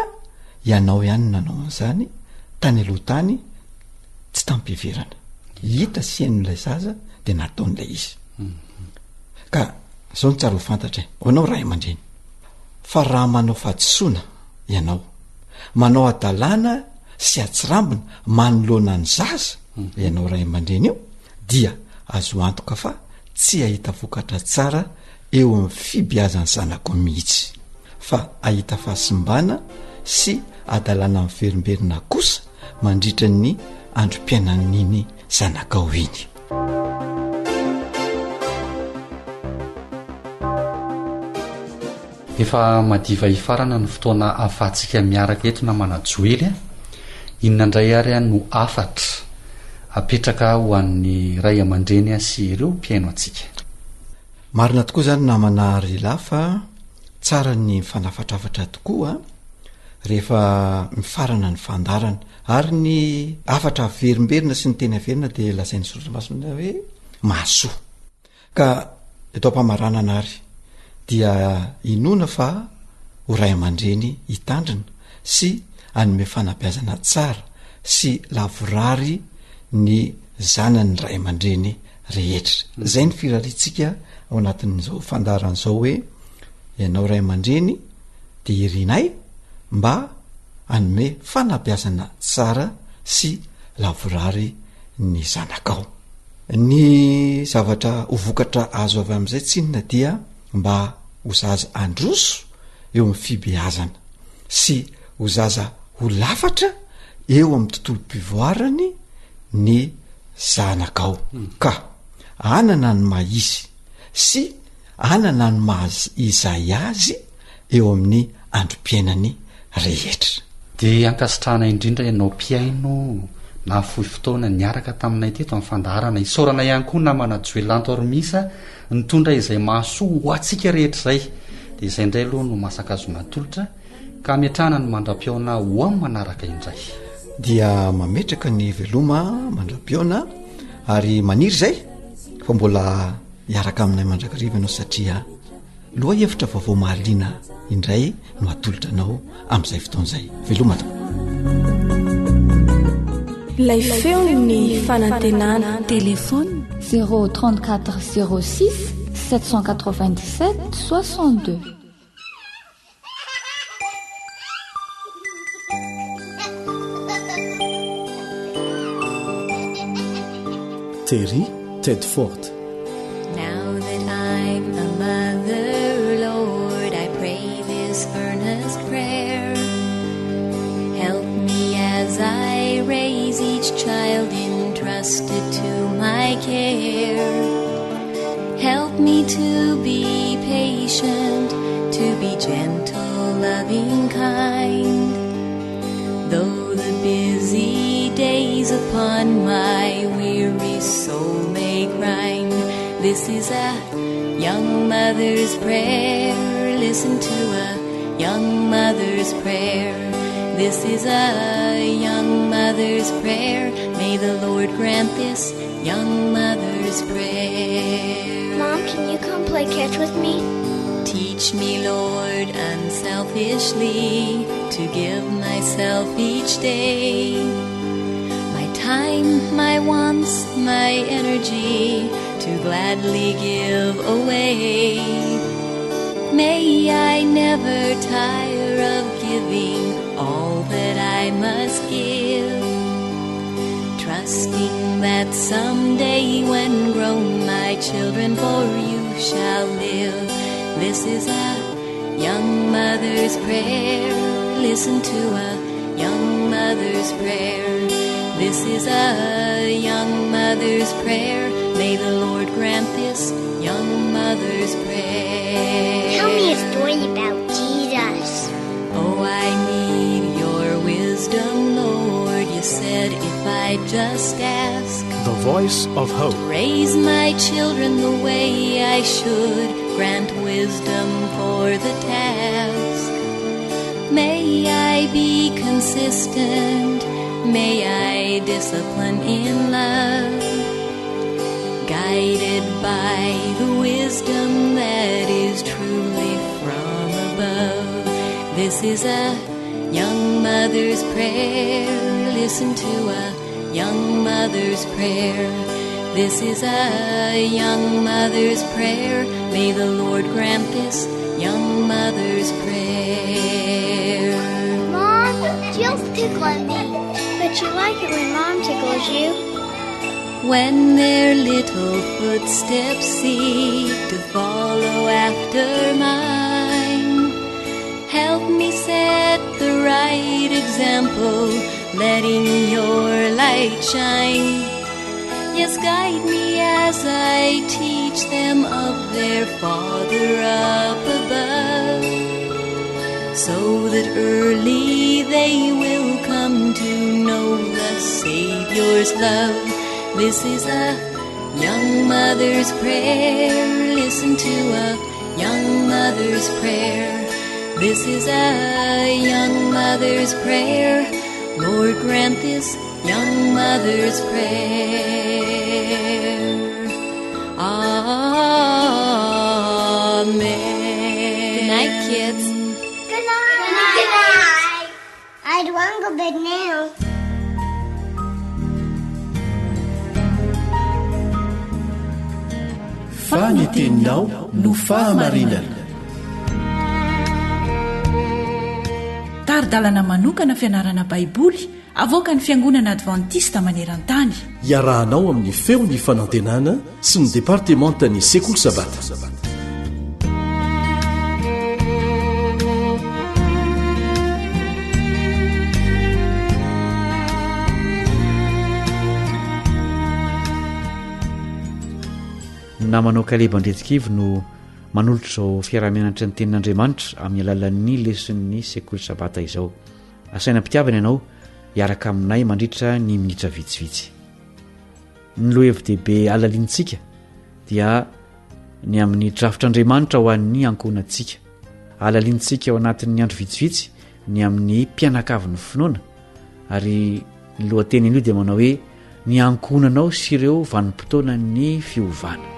ianao ihany nanao an'izany tany aloha tany tsy tampiverana hita sien'ilay zaza de nataon'ilay izy ka zao ny tsara ho fantatra hoanao ray aman-dreny fa raha manao fahadisoana ianao manao adalàna sy atsirambina manoloana ny zaza ianao ray aman-dreny io dia azo antoka fa tsy ahita vokatra tsara eo amin'ny fibiazany zanako mihitsy fa ahita fahasimbana sy adalàna amin'ny verimberina kosa mandritra ny androm-piainan'iny zanakao iny efa madiva hifarana ny fotoana afahantsika miaraka eto na manajoely a inona indray ary a no afatra apetraka ho an'ny ray aman-dreny a sy ireo mpiaino antsika marina tokoa zany namana rila fa tsara ny fanafatrafatra tokoa rehefa mifarana ny fandarana ary ny afatra verimberina sy ny teny averina dia lazain'ny solomasina hoe mahasoa ka eto ampamaranana ary dia inona fa ho ray aman-dreny hitandrina sy anome fanabeazana tsara sy lavorary ny zanany ray aman-dreny rehetra zay ny firaritsika ao anatin'izao fandaran'izao hoe ianao ray aman-dreny de irinay mba anome fanabeazana tsara sy lavorary ny zanakao. Ny zavatra ho vokatra azo avy amin'izay tsinona dia mba ho zaza androso eo amin'ny fibeazana sy ho zaza ho lafatra eo amin'ny tontolo mpivoarany ny zanakao ka anana ny mahisy sy anana ny mahaizay azy eo amin'ny androm-piainany rehetra. De ankasitrahana indrindra ianao mpiaino na fohy fotoana niaraka taminay teto amin'ny fandaharana isaorana ihany koa namana joelanto aromisa nitondra izay mahasoa ho atsika rehetra zay de izay indray aloha no masaka azo natolotra ka miatrahana ny mandra-piona ho amin'ny manaraka indray dia mametraka ny veloma mandra-piona ary maniry zay fa mbola hiaraka aminay mandrakariva ianao satria loha hevitra vaovao mahaliana indray no atolotra anao amin'izay fotoan'izay veloma to ilay feo ny fanantenana telefony 034 06 797 62 Terry Tedford. Now that I'm a mother, Lord, I pray this earnest prayer. Help me as I raise each child entrusted to my care. Help me to be patient, to be gentle, loving, kind. Though the busy days upon my weary soul may grind, this is a young mother's prayer. Listen to a young mother's prayer. This is a young mother's prayer. May the Lord grant this young mother's prayer. Mom, can you come play catch with me? Teach me, Lord, unselfishly to give myself each day. My time, my wants, my energy to gladly give away. May I never tire of giving all that I must give, trusting that someday when grown my children for you shall live. This is a young mother's prayer. Listen to a young mother's prayer. This is a young mother's prayer. May the Lord grant this young mother's prayer. Tell me a story about Jesus. Oh, I need your wisdom, Lord. You said if I just ask, The Voice of Hope. Raise my children the way I should. Grant wisdom for the task. May I be consistent. May I discipline in love, guided by the wisdom that is truly from above. This is a young mother's prayer. Listen to a young mother's prayer. This is a young mother's prayer. May the Lord grant this young mother's prayer. Mom, Jill's tickling me. But you like it when Mom tickles you. When their little footsteps seek to follow after mine, help me set the right example, letting your light shine. Yes, guide me as I teach them of their Father up above, so that early they will come to know the Savior's love. This is a young mother's prayer. Listen to a young mother's prayer. This is a young mother's prayer. Lord, grant this young mother's prayer. Amen. Good night, kids. Good night. Good night. I'd want to go to bed now. Faneteninao no fahamarinana. Taridalana manokana fianarana baiboly avoaka ny fiangonana advantista maneran-tany. Iarahanao amin'ny feon'ny fanantenana sy ny departementany sekoly sabata. namanao kaleba andretsikivy no manolotra izao fiarahamianatra ny tenin'Andriamanitra amin'ny alalan'ny leson'ny sekoly sabata izao. Asaina mpitiavana ianao hiaraka aminay mandritra ny minitra vitsivitsy. Ny lohahevi-dehibe alalintsika dia ny amin'ny drafitr'Andriamanitra ho an'ny ankohonantsika. Alalintsika ao anatin'ny andro vitsivitsy ny amin'ny mpianakavin'ny finoana, ary ny lohateny io dia manao hoe ny ankohonanao sy ireo vanim-potoana ny fiovana.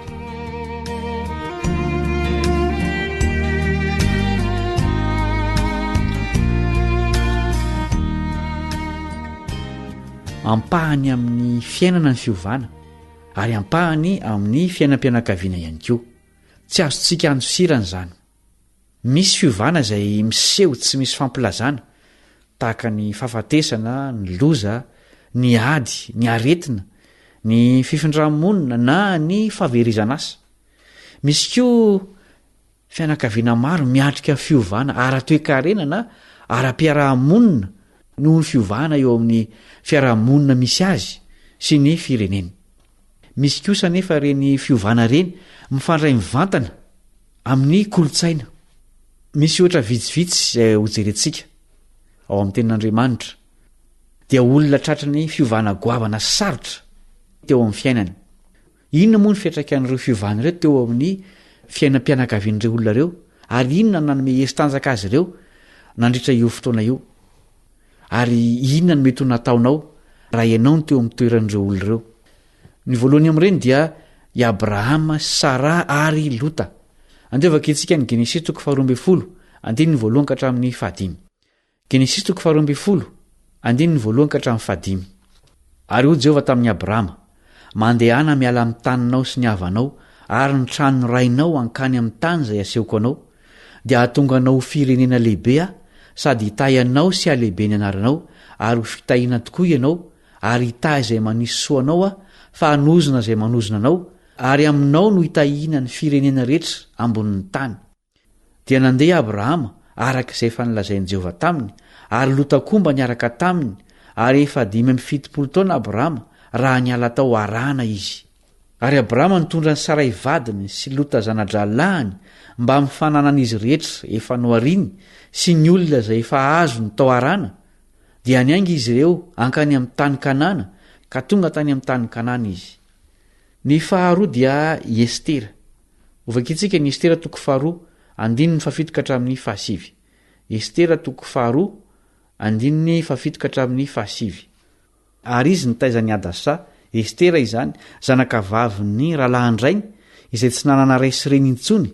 Ampahany amin'ny fiainana ny fiovana, ary ampahany amin'ny fiainam-pianakaviana ihany koa. Tsy azontsika andosirana izany. Misy fiovana izay miseho tsy misy fampilazana, tahaka ny fahafatesana, ny loza, ny ady, ny aretina, ny fifindramonina na ny fahaverizana asa. Misy koa fianakaviana maro miatrika fiovana ara-toekarena na ara-piarahamonina noho ny fiovana eo amin'ny fiarahamonina misy azy sy ny firenena. Misy kosa nefa reny fiovana reny mifandray mivantana amin'ny kolotsaina. Misy ohatra vitsivitsy izay hojerentsika ao amin'ny tenin'Andriamanitra dia olona tratran'ny fiovana goavana sarotra teo amin'ny fiainany. Inona moa ny fiantraikan'ireo fiovana ireo teo amin'ny fiainam-pianakavian'ireo olona ireo, ary inona nanome hery-tanjaka azy ireo nandritra io fotoana io, ary inona no mety ho nataonao raha ianao no teo amin'ny toeran'ireo olona ireo. Ny voalohany amin'ireny dia i Abrahama, Sara ary Lota. Andeovaka itsika ny Genesis 12 andiny ny voalohany ka hatramin'ny 15. Genesis 12 andiny ny voalohany ka hatramin'ny 15. Ary ho Jehova tamin'ny Abrahama: mandehana miala amin'ny taninao sy ny havanao ary ny tranony rainao ankany amin'ny tany izay asehoko anao, dia hahatonga anao ho firenena lehibe aho, sady hitahianao sy halehibe ny anaranao, ary ho fitahiana tokoa ianao, ary hitahy izay manisy soanao aho, fa hanozona izay manozona anao, ary aminao no hitahiana ny firenena rehetra ambonin'ny tany. Dia nandeha Abrahama araka izay efa nilazain'i Jehova taminy, ary Lota koa mba niaraka taminy, ary efa 570 taona Abrahama raha niala tao arahana izy. Ary Abrahama nitondra ny Sarai vadiny sy Lota zana-dralahany mba amin'ny fananan'izy rehetra efa nohariny sy ny olona izay efa azo ny tao arahana, dia niainga izy ireo ankany amin'ny tany Kanana, ka tonga tany amin'ny tany Kanana izy. Ny faharoa dia i Estera. Ovakitsika ny Estera 2 andiny ny 7 ka hatramin'ny 7. Estera 2 andiny ny 7 ka hatramin'ny 7. Ary izy nitaizan'ny Adasa, Estera izany, zanakavaviny rahalahan-drainy izay tsy nanana ray sy reny intsony,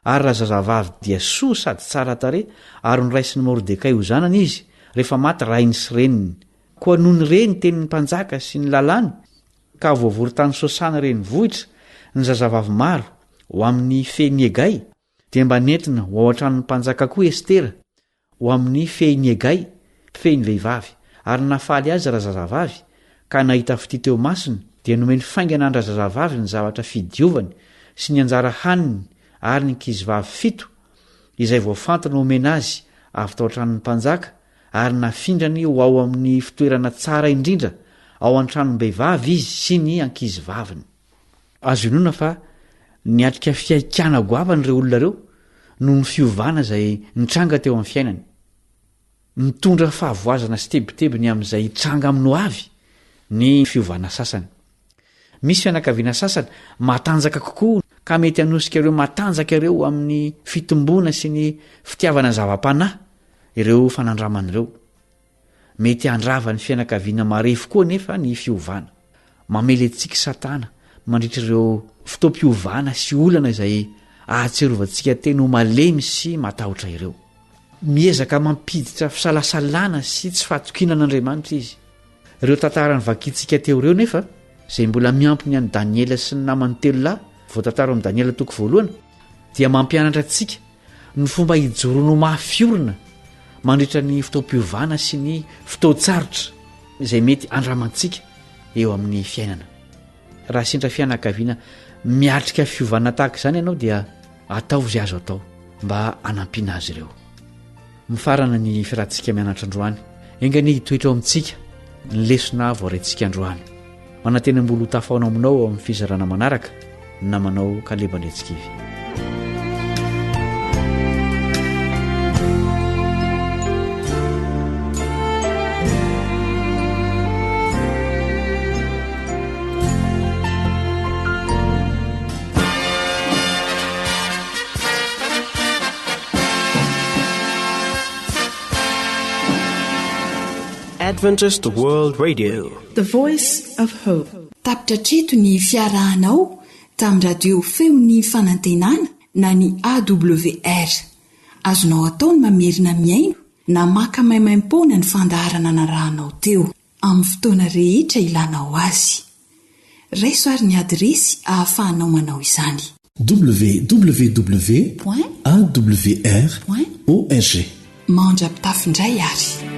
ary raha zazavavy dia soa sady tsara tare, ary niraisiny Mordekai ho zanany izy rehefa maty rainy sy reniny. Koa noho ny reny tenin'ny mpanjaka sy ny lalàny, ka voavory tany Sosana reny vohitra ny zazavavy maro ho amin'ny feny Egay, dia mba nentina ho ao an-tranon'ny mpanjaka koa Estera ho amin'ny feny Egay, feny vehivavy, ary nafaly azy raha zazavavy, ka nahita fity teo masiny, dia nomeny faingana andra zazavavy ny zavatra fidiovany sy ny anjara haniny, ary ny ankizivavy 7 izay voafantana omena azy avy tao an-tranon'ny mpanjaka, ary nafindrany ho ao amin'ny fitoerana tsara indrindra ao an-tranom-behivavy izy sy ny ankizivaviny. Azo inona fa niatrika fiaikana goavana ireo olona ireo noho ny fiovana izay nitranga teo amin'ny fiainany. Mitondra fahavoazana sy tebitebiny amin'izay tranga aminy ho avy ny fiovana sasany. misy fianakaviana sasany matanjaka kokoa ka mety hanosika ireo matanjaka ireo amin'ny fitombona sy ny fitiavana zava-panahy ireo fanandraman'ireo mety handrava ny fianakaviana marefo koa nefa ny fiovana mamely antsika satana mandritra ireo fotoam-piovana sy olana izay ahatserovantsika teny ho malemy sy matahotra ireo miezaka mampiditra fisalasalana sy tsy fahatokinan'andriamanitra izy ireo tantara ny vakiantsika teo ireo nefa izay mbola miampiny any Daniela sy ny namany telo lahy voatantara amin'ny Daniela toko voalohany dia mampianatra antsika ny fomba hijorono mafiorina mandritra ny fotoam-piovana sy ny fotoan-tsarotra izay mety andramantsika eo amin'ny fiainana raha sindra fianakaviana miatrika fiovana tahaka izany ianao dia ataovy izay azo atao mba hanampiana azy ireo mifarana ny fiarahantsika mianatra androany engany hitoetra ao amintsika ny lesona voarantsika androany mananteny mbola tafaona aminao amin'ny fizarana manaraka namanao Kalebandretsikivy. Adventist World Radio, the voice of hope. Tapitra treto ny fiarahanao tamin'ny radio feony fanantenana na ny AWR. Azonao atao ny mamerina miaino na maka maimaim-poana ny fandaharana anarahanao teo amin'ny fotoana rehetra ilanao azy. Raisoary ny adresy ahafahanao manao izany. www.awr.org. Mandrapitafindray ary.